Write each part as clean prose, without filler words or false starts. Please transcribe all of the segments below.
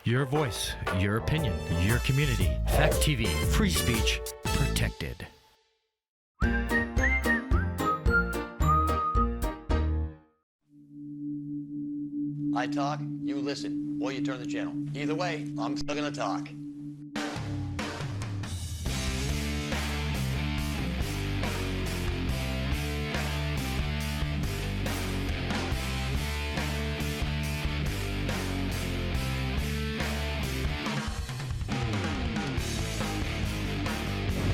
Your voice, your opinion, your community. Fact TV, free speech protected. I talk, you listen, or you turn the channel. Either way, I'm still gonna talk.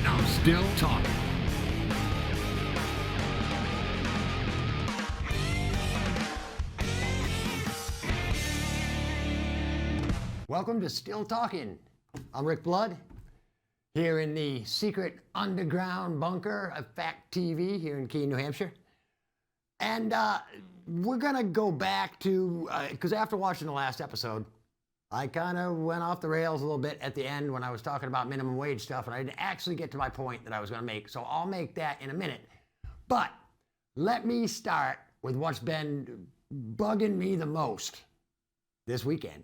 I'm still talking. Welcome to Still Talking. I'm Rick Blood, here in the secret underground bunker of Fact TV here in Keene, New Hampshire. And we're going to go back to, because after watching the last episode, I kind of went off the rails a little bit at the end when I was talking about minimum wage stuff, and I didn't actually get to my point that I was going to make. So I'll make that in a minute. But let me start with what's been bugging me the most this weekend.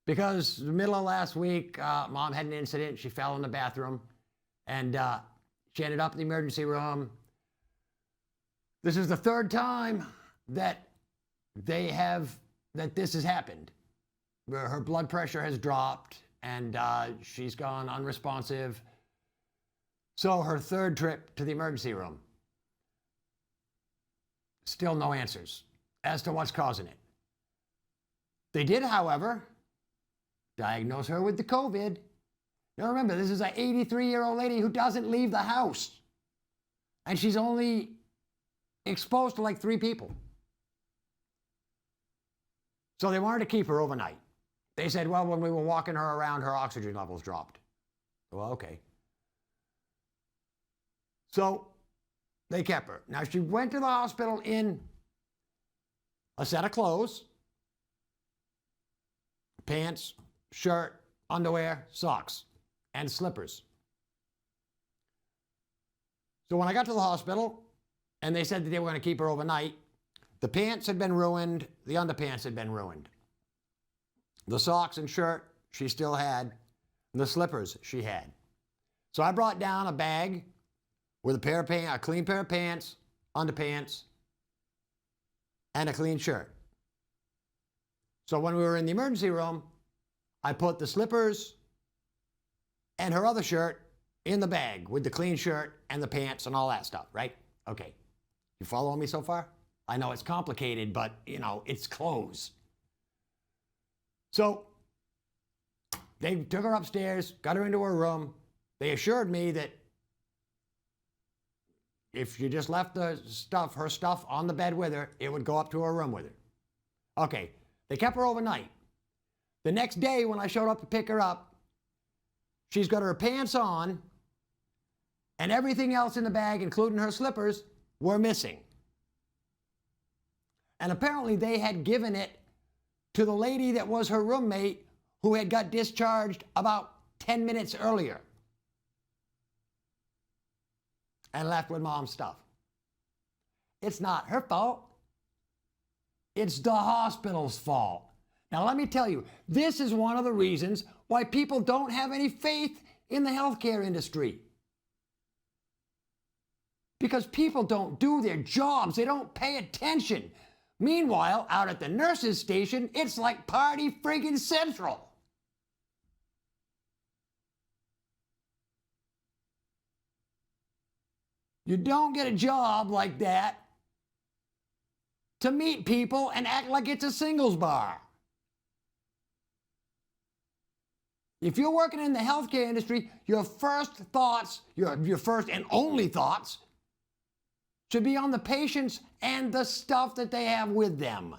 Because the middle of last week, Mom had an incident. She fell in the bathroom, and she ended up in the emergency room. This is the third time that this has happened. Her blood pressure has dropped, and she's gone unresponsive. So her third trip to the emergency room. Still no answers as to what's causing it. They did, however, diagnose her with the COVID. Now remember, this is an 83-year-old lady who doesn't leave the house. And she's only exposed to like 3 people. So they wanted to keep her overnight. They said, well, when we were walking her around, her oxygen levels dropped. Well, okay. So they kept her. Now she went to the hospital in a set of clothes, pants, shirt, underwear, socks, and slippers. So when I got to the hospital and they said that they were going to keep her overnight, the pants had been ruined, the underpants had been ruined. The socks and shirt she still had, and the slippers she had. So I brought down a bag with a clean pair of pants, underpants, and a clean shirt. So when we were in the emergency room, I put the slippers and her other shirt in the bag with the clean shirt and the pants and all that stuff, right? Okay. You following me so far? I know it's complicated, but, you know, it's clothes. So they took her upstairs, got her into her room. They assured me that if you just left her stuff on the bed with her, it would go up to her room with her. Okay. They kept her overnight. The next day when I showed up to pick her up, she's got her pants on and everything else in the bag, including her slippers, were missing. And apparently they had given it to the lady that was her roommate who had got discharged about 10 minutes earlier and left with Mom's stuff. It's not her fault. It's the hospital's fault. Now, let me tell you, this is one of the reasons why people don't have any faith in the healthcare industry. Because people don't do their jobs. They don't pay attention. Meanwhile, out at the nurses' station, it's like party friggin' central. You don't get a job like that to meet people and act like it's a singles bar. If you're working in the healthcare industry, your first thoughts, your first and only thoughts, should be on the patients and the stuff that they have with them.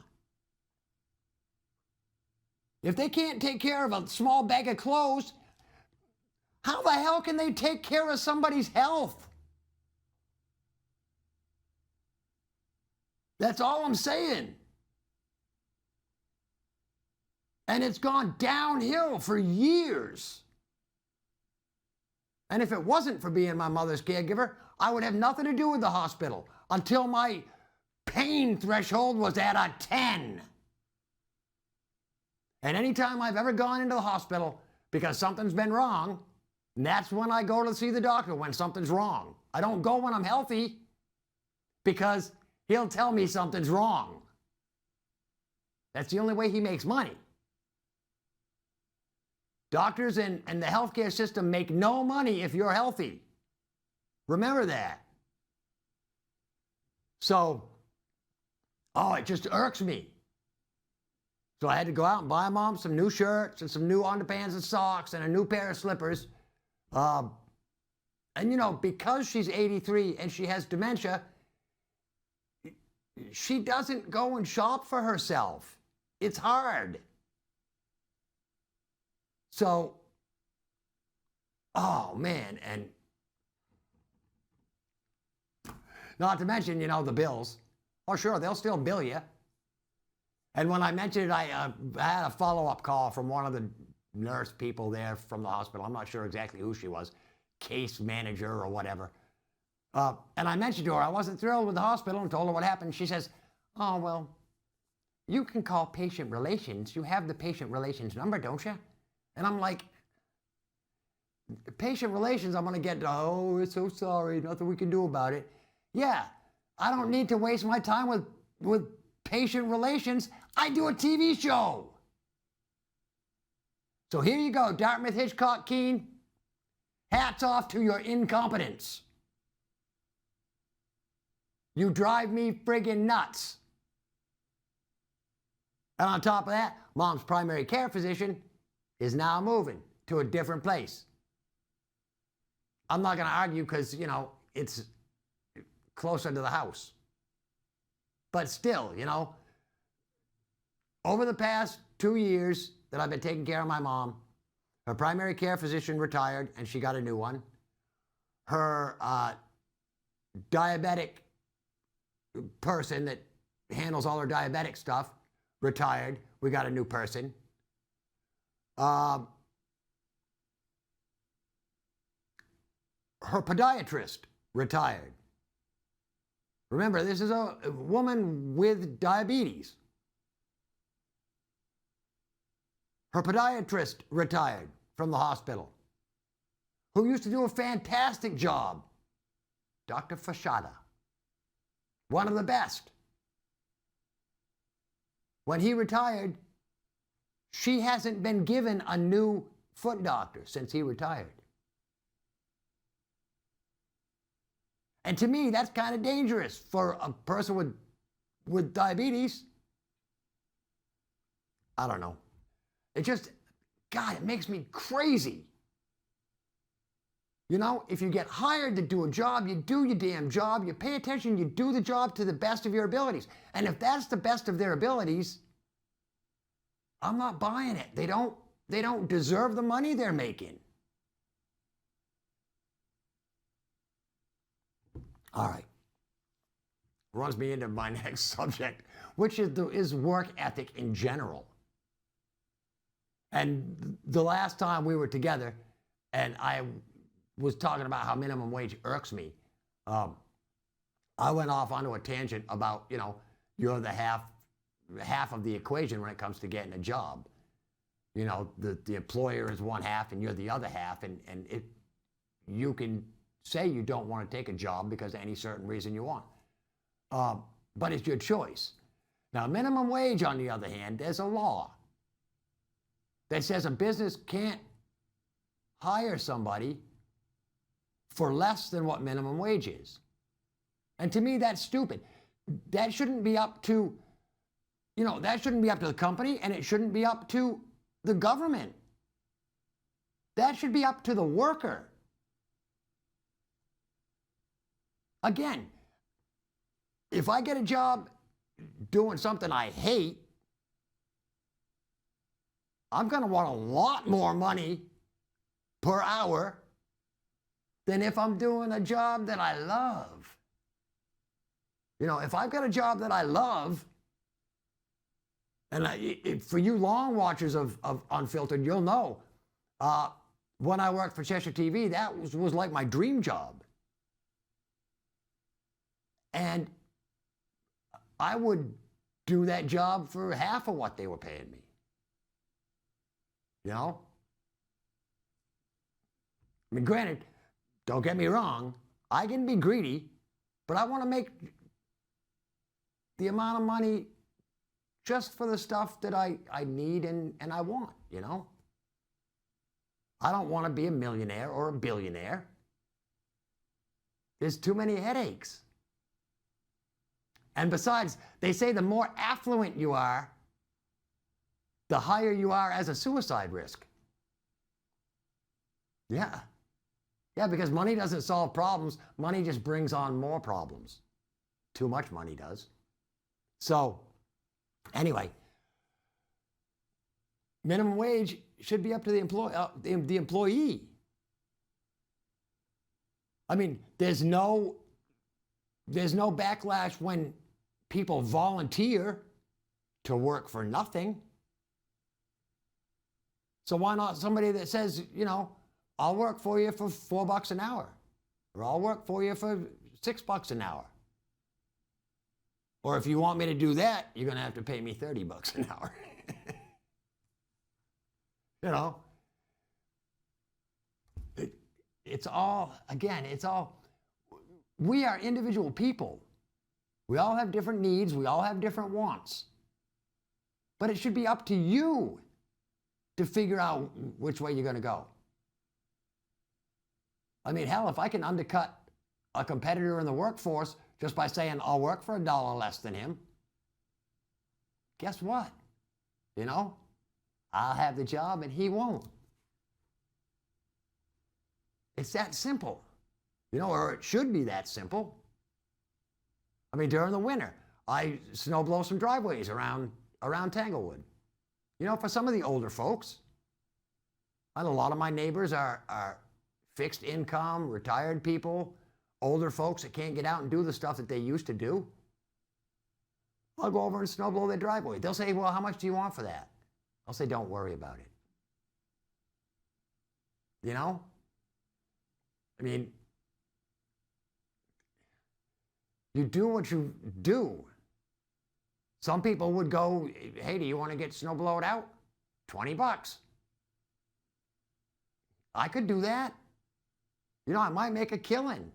If they can't take care of a small bag of clothes, how the hell can they take care of somebody's health? That's all I'm saying. And it's gone downhill for years. And if it wasn't for being my mother's caregiver, I would have nothing to do with the hospital until my pain threshold was at a 10. And anytime I've ever gone into the hospital because something's been wrong, that's when I go to see the doctor, when something's wrong. I don't go when I'm healthy because he'll tell me something's wrong. That's the only way he makes money. Doctors and the healthcare system make no money if you're healthy. Remember that. So, it just irks me. So I had to go out and buy Mom some new shirts and some new underpants and socks and a new pair of slippers. And you know, because she's 83 and she has dementia, she doesn't go and shop for herself. It's hard. So, oh man, and not to mention, you know, the bills. Oh sure, they'll still bill you. And when I mentioned it, I had a follow-up call from one of the nurse people there from the hospital. I'm not sure exactly who she was, case manager or whatever. And I mentioned to her I wasn't thrilled with the hospital and told her what happened. She says, oh, well, you can call patient relations. You have the patient relations number, don't you? And I'm like, patient relations, I'm going to get, oh, we're so sorry, nothing we can do about it. Yeah, I don't need to waste my time with patient relations. I do a TV show. So here you go, Dartmouth, Hitchcock, Keene. Hats off to your incompetence. You drive me friggin' nuts. And on top of that, Mom's primary care physician is now moving to a different place. I'm not going to argue because, you know, it's closer to the house. But still, you know, over the past 2 years that I've been taking care of my mom, her primary care physician retired and she got a new one. Her diabetic person that handles all her diabetic stuff retired. We got a new person. Her podiatrist retired. Remember, this is a woman with diabetes. Her podiatrist retired from the hospital, who used to do a fantastic job. Dr. Fashada, one of the best. When he retired, she hasn't been given a new foot doctor since he retired. And to me, that's kind of dangerous for a person with diabetes. I don't know. It just, God, it makes me crazy. You know, if you get hired to do a job, you do your damn job, you pay attention, you do the job to the best of your abilities. And if that's the best of their abilities, I'm not buying it. They don't deserve the money they're making. All right. Runs me into my next subject, which is work ethic in general. And the last time we were together, and I was talking about how minimum wage irks me, I went off onto a tangent about, you know, you're the half of the equation when it comes to getting a job. You know, the employer is one half and you're the other half, and you can say you don't want to take a job because of any certain reason you want. But it's your choice. Now, minimum wage, on the other hand, there's a law that says a business can't hire somebody for less than what minimum wage is. And to me, that's stupid. That shouldn't be up to, you know, that shouldn't be up to the company, and it shouldn't be up to the government. That should be up to the worker. Again, if I get a job doing something I hate, I'm going to want a lot more money per hour than if I'm doing a job that I love. You know, if I've got a job that I love, and for you long watchers of Unfiltered, you'll know, when I worked for Cheshire TV, that was like my dream job. And I would do that job for half of what they were paying me. You know? I mean, granted, don't get me wrong, I can be greedy, but I want to make the amount of money just for the stuff that I need and I want, you know? I don't want to be a millionaire or a billionaire. There's too many headaches. And besides, they say the more affluent you are, the higher you are as a suicide risk. Yeah. Yeah, because money doesn't solve problems. Money just brings on more problems. Too much money does. So, anyway, minimum wage should be up to the employee. I mean, there's no backlash when people volunteer to work for nothing. So why not somebody that says, you know, I'll work for you for $4 an hour, or I'll work for you for $6 an hour. Or if you want me to do that, you're going to have to pay me $30 an hour. You know, it's all, again, we are individual people. We all have different needs. We all have different wants. But it should be up to you to figure out which way you're going to go. I mean, hell, if I can undercut a competitor in the workforce just by saying I'll work for $1 less than him, guess what? You know, I'll have the job and he won't. It's that simple, you know, or it should be that simple. I mean, during the winter, I snow blow some driveways around Tanglewood. You know, for some of the older folks, and a lot of my neighbors are fixed income, retired people, older folks that can't get out and do the stuff that they used to do. I'll go over and snow blow their driveway. They'll say, well, how much do you want for that? I'll say, don't worry about it. You know? I mean, you do what you do. Some people would go, hey, do you want to get snow blowed out? $20. I could do that. You know, I might make a killing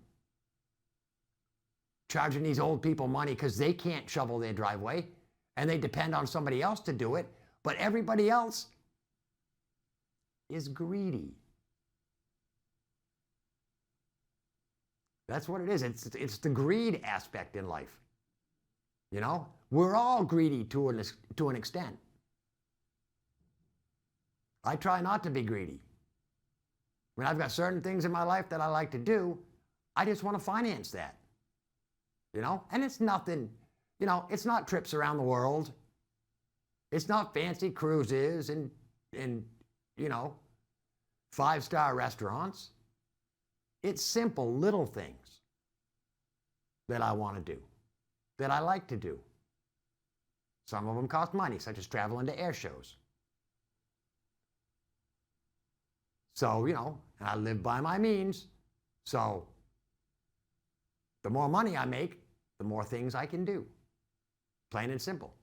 charging these old people money because they can't shovel their driveway and they depend on somebody else to do it. But everybody else is greedy. That's what it is. It's the greed aspect in life. You know, we're all greedy to an extent. I try not to be greedy. When I've got certain things in my life that I like to do, I just want to finance that. You know, and it's nothing, you know, it's not trips around the world. It's not fancy cruises and you know, 5-star restaurants. It's simple little things that I want to do, that I like to do. Some of them cost money, such as traveling to air shows. So, you know, and I live by my means. So the more money I make, the more things I can do. Plain and simple.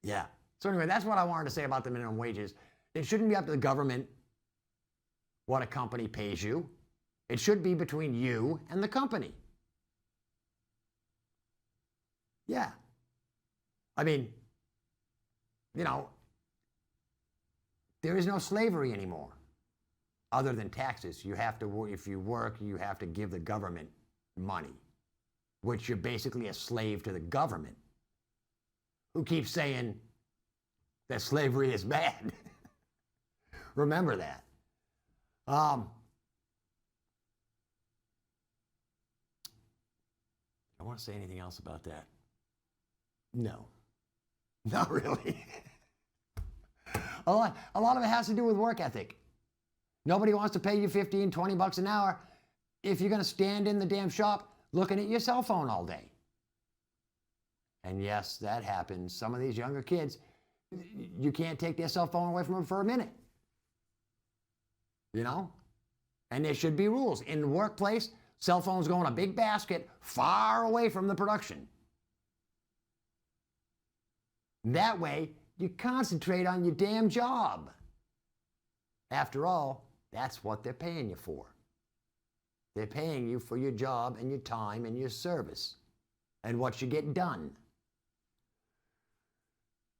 Yeah. So anyway, that's what I wanted to say about the minimum wages. It shouldn't be up to the government what a company pays you. It should be between you and the company. Yeah. I mean, you know, there is no slavery anymore other than taxes. You have to, if you work, you have to give the government money, which you're basically a slave to the government, who keeps saying that slavery is bad. Remember that. I want to say anything else about that? No. Not really. A lot of it has to do with work ethic. Nobody wants to pay you $15, $20 an hour if you're going to stand in the damn shop looking at your cell phone all day. And yes, that happens. Some of these younger kids, you can't take their cell phone away from them for a minute. You know? And there should be rules. In the workplace, cell phones go in a big basket far away from the production. That way, you concentrate on your damn job. After all, that's what they're paying you for. They're paying you for your job and your time and your service and what you get done.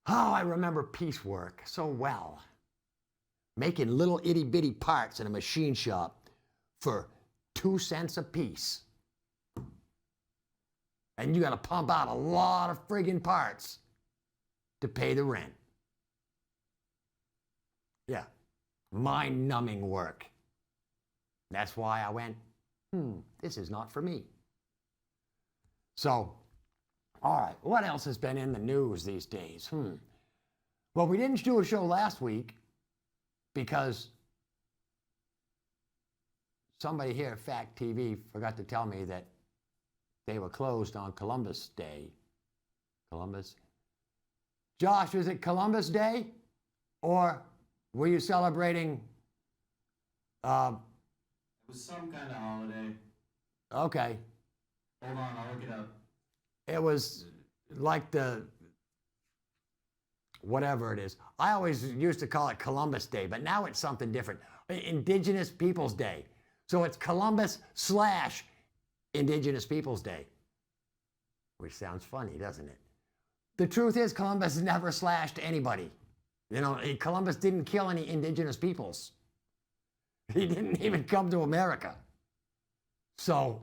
Oh, I remember piecework so well. Making little itty-bitty parts in a machine shop for 2 cents a piece. And you got to pump out a lot of friggin' parts to pay the rent. Yeah, mind-numbing work. That's why I went, this is not for me. So, all right, what else has been in the news these days? Well, we didn't do a show last week because somebody here at Fact TV forgot to tell me that they were closed on Columbus Day. Columbus? Josh, was it Columbus Day? Or were you celebrating? It was some kind of holiday. Okay. Hold on, I'll look it up. It was like the, whatever it is. I always used to call it Columbus Day, but now it's something different. Indigenous Peoples Day. So it's Columbus/Indigenous Peoples Day. Which sounds funny, doesn't it? The truth is Columbus never slashed anybody. You know, Columbus didn't kill any indigenous peoples. He didn't even come to America. So,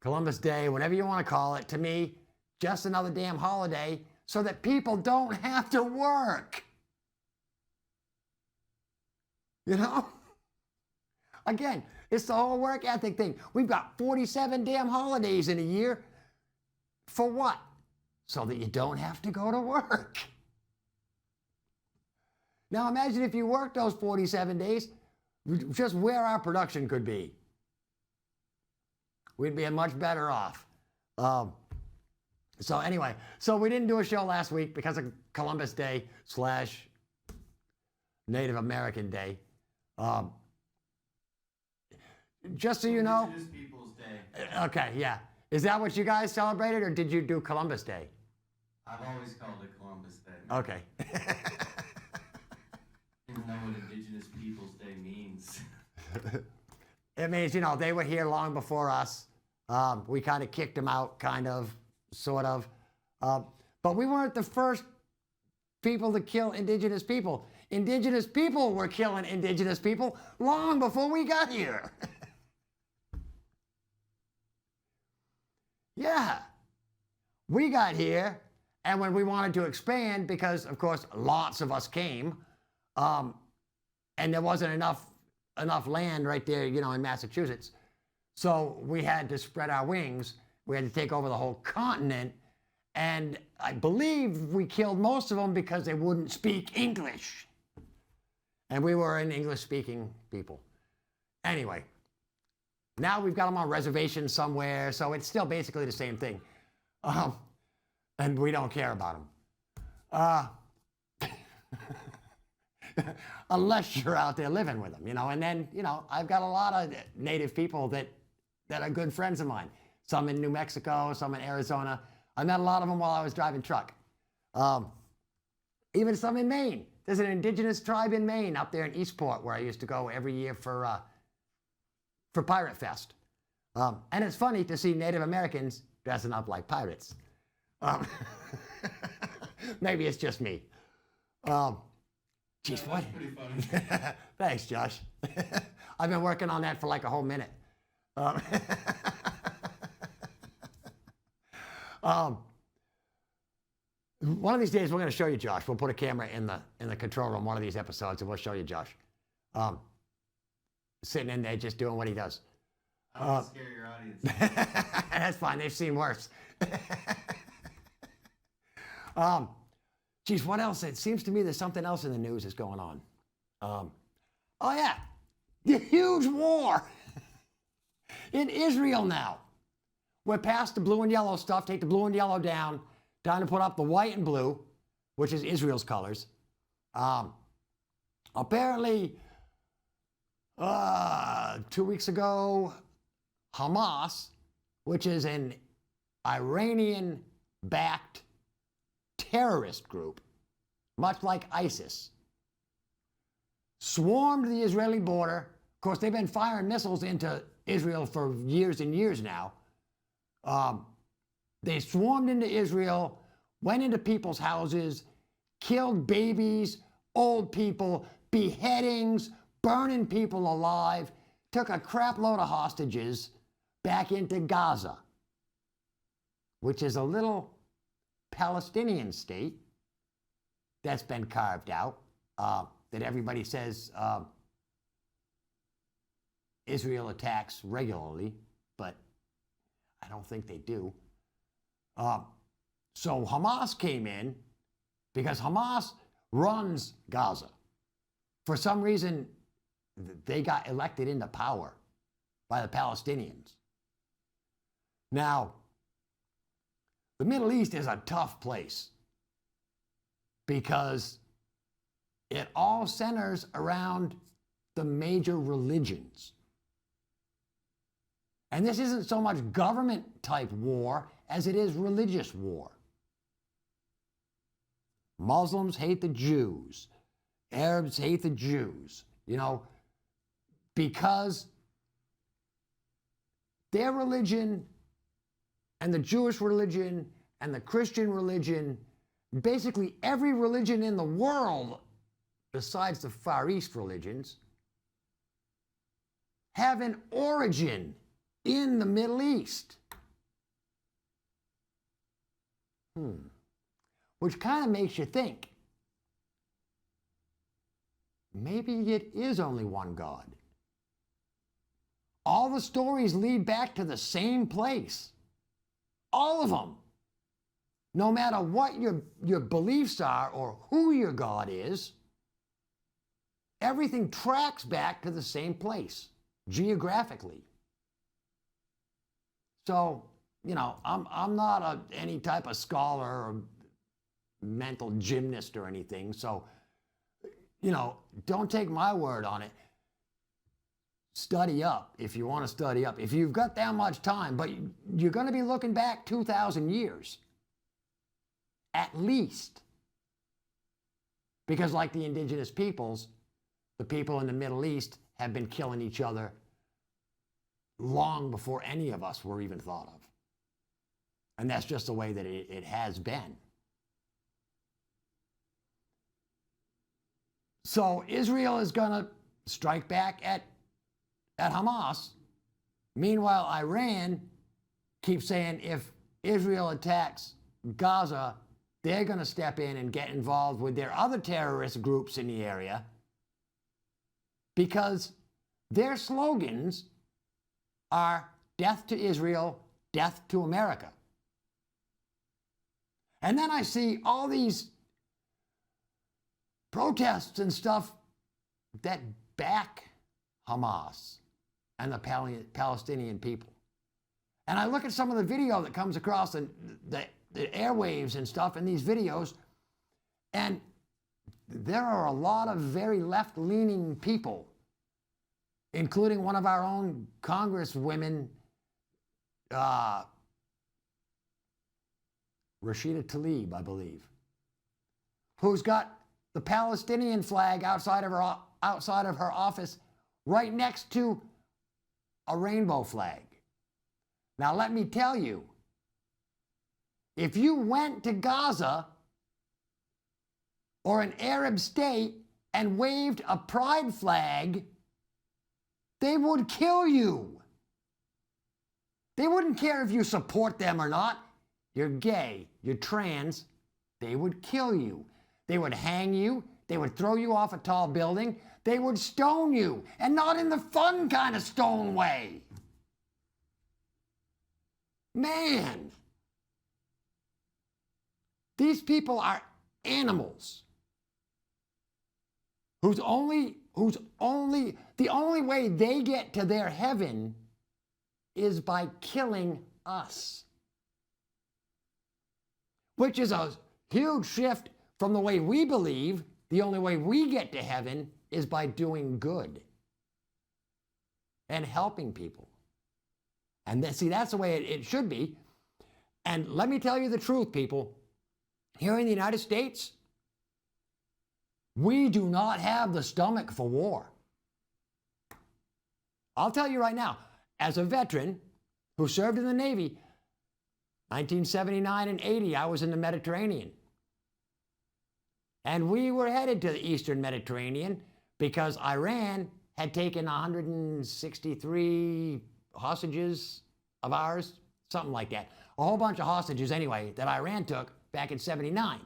Columbus Day, whatever you want to call it, to me, just another damn holiday so that people don't have to work. You know? Again, it's the whole work ethic thing. We've got 47 damn holidays in a year. For what? So that you don't have to go to work. Now imagine if you worked those 47 days, just where our production could be. We'd be much better off. So anyway, so we didn't do a show last week because of Columbus Day / Native American Day. Just so you know. Indigenous Peoples Day. Okay, yeah. Is that what you guys celebrated, or did you do Columbus Day? I've always called it Columbus Day. Okay. Didn't know what Indigenous Peoples Day means. It means, you know, they were here long before us. We kind of kicked them out, kind of, sort of. But we weren't the first people to kill indigenous people. Indigenous people were killing indigenous people long before we got here. Yeah. We got here, and when we wanted to expand, because, of course, lots of us came, and there wasn't enough land right there, you know, in Massachusetts. So we had to spread our wings. We had to take over the whole continent. And I believe we killed most of them because they wouldn't speak English. And we were an English-speaking people. Anyway, now we've got them on reservations somewhere, so it's still basically the same thing. And we don't care about them. Unless you're out there living with them, you know. And then, you know, I've got a lot of native people that are good friends of mine. Some in New Mexico, some in Arizona. I met a lot of them while I was driving truck. Even some in Maine. There's an indigenous tribe in Maine up there in Eastport where I used to go every year for Pirate Fest. And it's funny to see Native Americans dressing up like pirates. Maybe it's just me. Geez, what? That's pretty funny. Thanks, Josh. I've been working on that for like a whole minute. One of these days, we're going to show you Josh. We'll put a camera in the control room one of these episodes, and we'll show you Josh. Sitting in there just doing what he does. I don't want to scare your audience. That's fine. They've seen worse. Geez, what else? It seems to me there's something else in the news that's going on. Oh, yeah. The huge war in Israel now. We're past the blue and yellow stuff. Take the blue and yellow down. Time to put up the white and blue, which is Israel's colors. Apparently, 2 weeks ago, Hamas, which is an Iranian-backed terrorist group, much like ISIS, swarmed the Israeli border. Of course, they've been firing missiles into Israel for years and years now. They swarmed into Israel, went into people's houses, killed babies, old people, beheadings, burning people alive, took a crap load of hostages back into Gaza, which is a little Palestinian state that's been carved out, that everybody says Israel attacks regularly, but I don't think they do. So Hamas came in because Hamas runs Gaza. For some reason, they got elected into power by the Palestinians. Now, the Middle East is a tough place because it all centers around the major religions. And this isn't so much government-type war as it is religious war. Muslims hate the Jews. Arabs hate the Jews, you know, because their religion and the Jewish religion and the Christian religion, basically every religion in the world besides the Far East religions, have an origin in the Middle East. Which kind of makes you think, maybe it is only one God. All the stories lead back to the same place. All of them. No matter what your beliefs are or who your God is, everything tracks back to the same place, geographically. So, you know, I'm not any type of scholar or mental gymnast or anything, so, you know, don't take my word on it. Study up if you want to study up. If you've got that much time, but you're going to be looking back 2,000 years, at least. Because like the indigenous peoples, the people in the Middle East have been killing each other long before any of us were even thought of. And that's just the way that it has been. So Israel is going to strike back at Hamas. Meanwhile, Iran keeps saying if Israel attacks Gaza, they're going to step in and get involved with their other terrorist groups in the area because their slogans are death to Israel, death to America. And then I see all these protests and stuff that back Hamas and the Palestinian people. And I look at some of the video that comes across the airwaves and stuff in these videos, and there are a lot of very left-leaning people, including one of our own congresswomen, Rashida Tlaib, I believe, who's got the Palestinian flag outside of her office right next to a rainbow flag. Now, let me tell you, if you went to Gaza or an Arab state and waved a pride flag, they would kill you. They wouldn't care if you support them or not. You're gay, you're trans, they would kill you. They would hang you, they would throw you off a tall building, they would stone you, and not in the fun kind of stone way. Man, these people are animals the only way they get to their heaven is by killing us. Which is a huge shift from the way we believe the only way we get to heaven is by doing good and helping people. And see, that's the way it should be. And let me tell you the truth, people. here in the United States, we do not have the stomach for war. I'll tell you right now, as a veteran who served in the Navy, 1979 and 80, I was in the Mediterranean. And we were headed to the Eastern Mediterranean because Iran had taken 163 hostages of ours, something like that. A whole bunch of hostages anyway that Iran took back in 79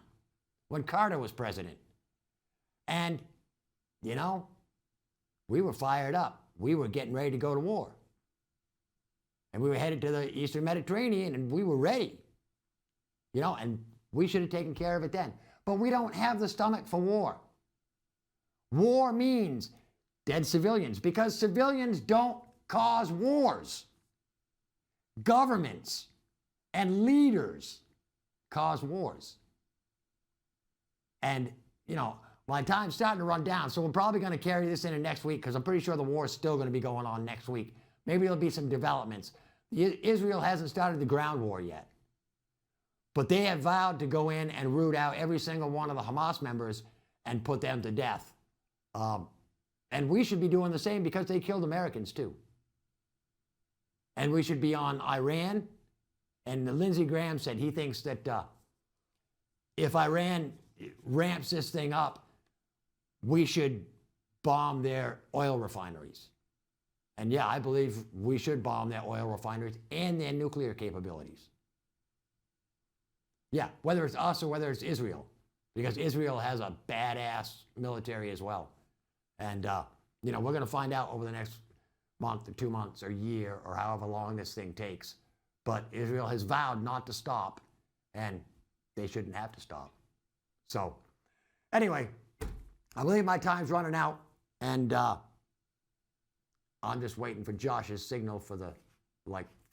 when Carter was president. And, you know, we were fired up. We were getting ready to go to war. And we were headed to the Eastern Mediterranean and we were ready. You know, and we should have taken care of it then. But we don't have the stomach for war. War means dead civilians because civilians don't cause wars. Governments and leaders cause wars. And, you know, my time's starting to run down, so we're probably going to carry this into next week because I'm pretty sure the war is still going to be going on next week. Maybe there'll be some developments. Israel hasn't started the ground war yet. But they have vowed to go in and root out every single one of the Hamas members and put them to death. And we should be doing the same because they killed Americans too. And we should be on Iran. And Lindsey Graham said he thinks that if Iran ramps this thing up, we should bomb their oil refineries. And yeah, I believe we should bomb their oil refineries and their nuclear capabilities. Yeah, whether it's us or whether it's Israel, because Israel has a badass military as well. And, you know, we're going to find out over the next month or 2 months or year or however long this thing takes. But Israel has vowed not to stop, and they shouldn't have to stop. So, anyway, I believe my time's running out, and I'm just waiting for Josh's signal for the,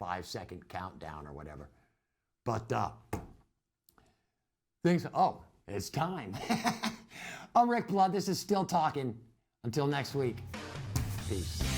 5-second countdown or whatever. But, it's time. I'm Rick Blood. This is Still Talking. Until next week, peace.